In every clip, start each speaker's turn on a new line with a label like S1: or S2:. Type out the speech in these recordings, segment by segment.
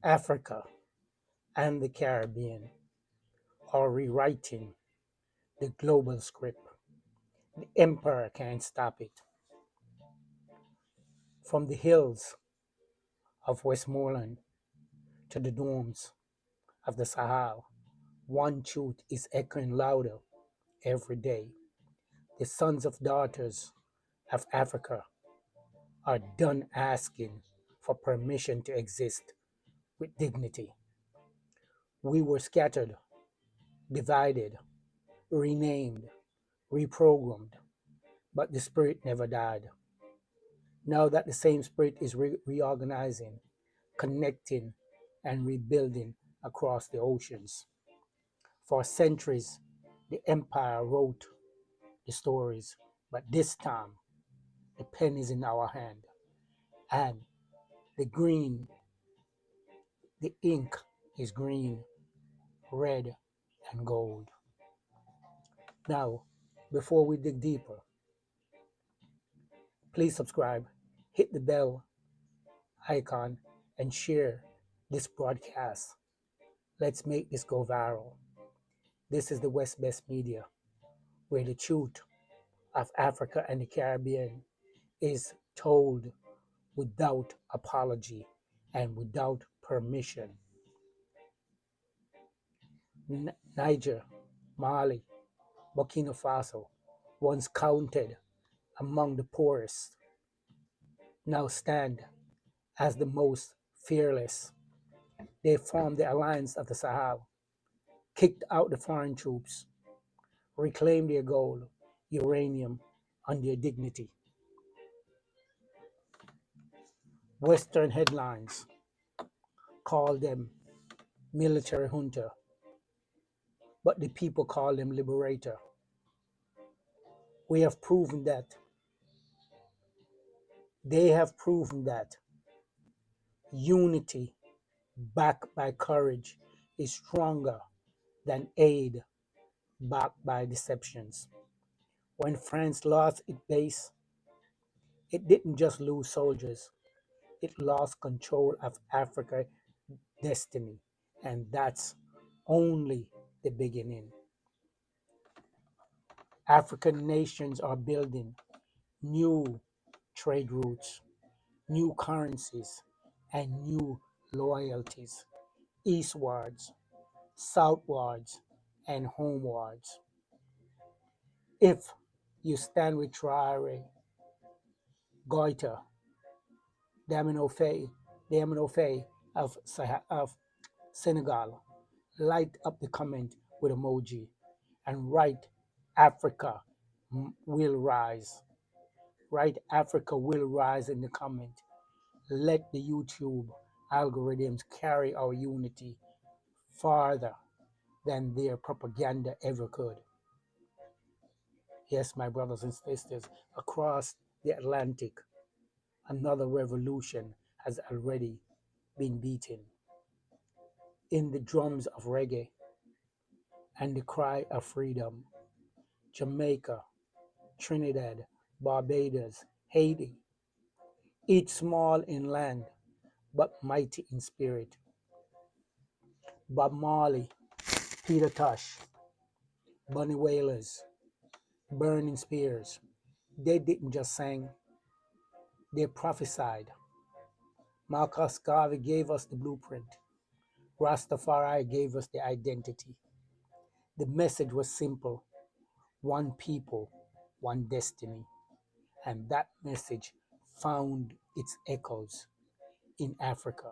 S1: Africa and the Caribbean are rewriting the global script. The emperor can't stop it. From the hills of Westmoreland to the domes of the Sahel, one truth is echoing louder every day. The sons of daughters of Africa are done asking for permission to exist with dignity. We were scattered, divided, renamed, reprogrammed, but the spirit never died. Now that the same spirit is reorganizing, connecting, and rebuilding across the oceans. For centuries, the empire wrote the stories, but this time the pen is in our hand, and the green, the ink is green, red, and gold. Now, before we dig deeper, please subscribe, hit the bell icon, and share this broadcast. Let's make this go viral. This is the West Best Media, where the truth of Africa and the Caribbean is told without apology and without permission. Niger, Mali, Burkina Faso, once counted among the poorest, now stand as the most fearless. They formed the Alliance of the Sahel, kicked out the foreign troops, reclaimed their gold, uranium, and their dignity. Western headlines call them military junta, but the people call them liberator. We have proven that they have proven that unity backed by courage is stronger than aid backed by deceptions. When France lost its base, it didn't just lose soldiers, it lost control of Africa's destiny. And that's only the beginning. African nations are building new trade routes, new currencies, and new loyalties, eastwards, southwards, and homewards. If you stand with Traore, Goita, Damino of, of Senegal, light up the comment with emoji and write Africa will rise. Write Africa will rise in the comment. Let the YouTube algorithms carry our unity farther than their propaganda ever could. Yes, my brothers and sisters, across the Atlantic, another revolution has already been beaten. In the drums of reggae and the cry of freedom, Jamaica, Trinidad, Barbados, Haiti, each small in land but mighty in spirit. Bob Marley, Peter Tosh, Bunny Wailers, Burning Spears, they didn't just sing, they prophesied. Marcus Garvey gave us the blueprint. Rastafari gave us the identity. The message was simple: one people, one destiny. And that message found its echoes in Africa,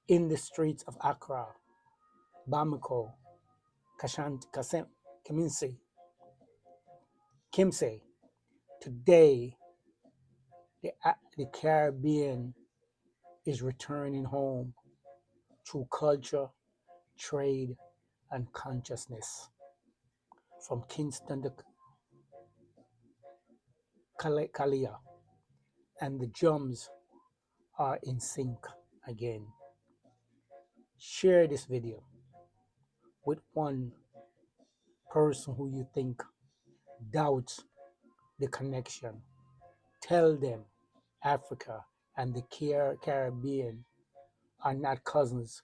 S1: in the streets of Accra, Bamako, Kiminsi, Kimsey. Today, the Caribbean is returning home through culture, trade, and consciousness. From Kingston to Kalia, and the drums are in sync again. Share this video with one person who you think doubts the connection. Tell them Africa and the Caribbean are not cousins,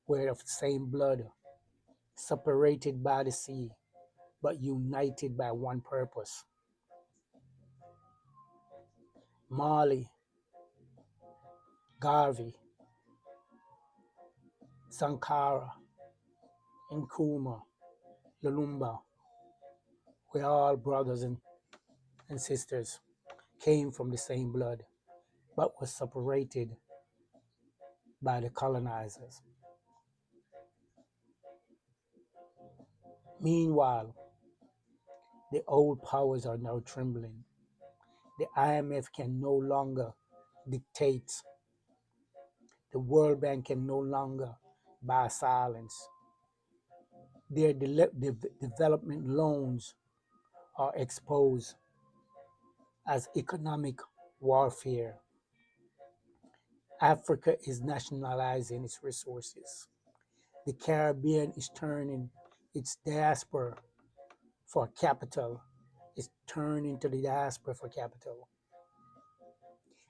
S1: we're of the same blood, separated by the sea, but united by one purpose. Mali, Garvey, Sankara, Nkrumah, Lumumba, we're all brothers and sisters, came from the same blood, but were separated by the colonizers. Meanwhile, the old powers are now trembling. The IMF can no longer dictate. The World Bank can no longer buy silence. Their development loans are exposed as economic warfare. Africa is nationalizing its resources. The Caribbean is turning its diaspora for capital. It's turning to the diaspora for capital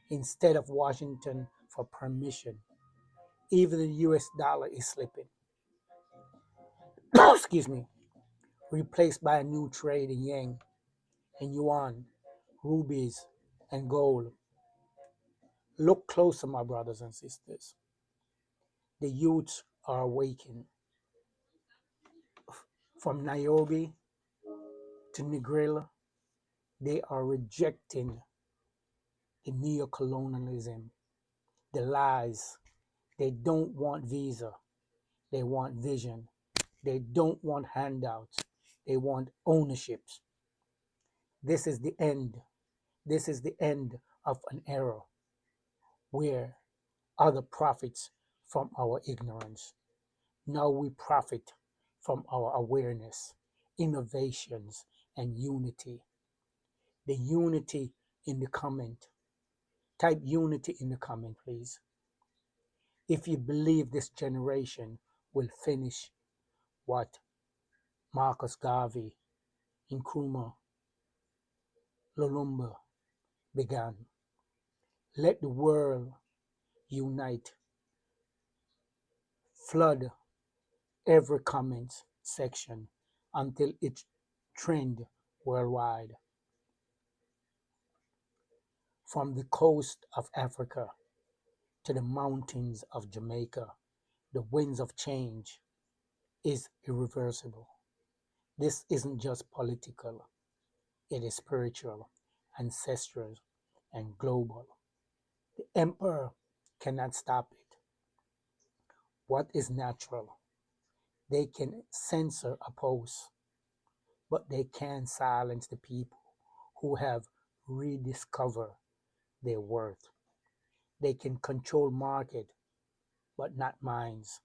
S1: instead of Washington for permission. Even the US dollar is slipping. Excuse me. Replaced by a new trade in yen and yuan, rubies, and gold. Look closer, my brothers and sisters. The youths are awakening. From Nairobi to Negrilla, they are rejecting the neocolonialism, the lies. They don't want visa. They want vision. They don't want handouts. They want ownerships. This is the end. This is the end of an era where other profits from our ignorance. Now we profit from our awareness, innovations, and unity. The unity in the comment. Type unity in the comment, please. If you believe this generation will finish what Marcus Garvey, Nkrumah, Lumumba began, let the world unite, flood every comment section until it trend worldwide. From the coast of Africa to the mountains of Jamaica, the winds of change is irreversible. This isn't just political, it is spiritual, ancestral, and global. The emperor cannot stop it. What is natural? They can censor a post, but they can silence the people who have rediscovered their worth. They can control market, but not minds.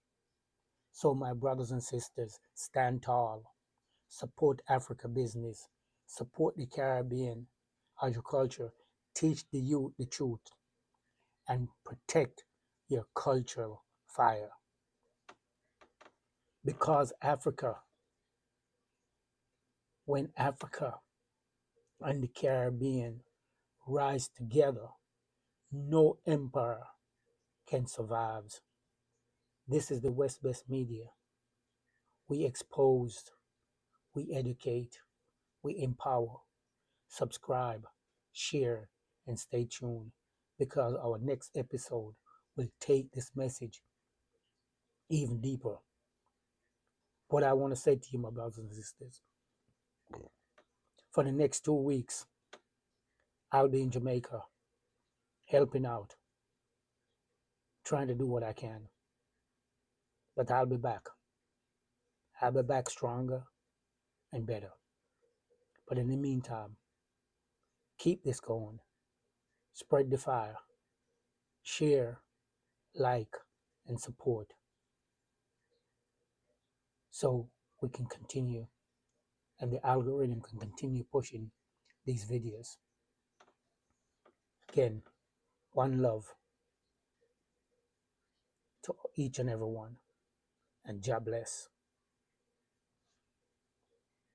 S1: So my brothers and sisters, stand tall, support Africa business, support the Caribbean agriculture, teach the youth the truth, and protect your cultural fire. Because when Africa and the Caribbean rise together, no empire can survive. This is the West Best Media. We expose, we educate, we empower. Subscribe, share, and stay tuned because our next episode will take this message even deeper. What I want to say to you, my brothers and sisters, for the next 2 weeks, I'll be in Jamaica helping out, trying to do what I can. But I'll be back. I'll be back stronger and better. But in the meantime, keep this going. Spread the fire. Share, like, and support so we can continue and the algorithm can continue pushing these videos. Again, one love to each and every one, and God bless.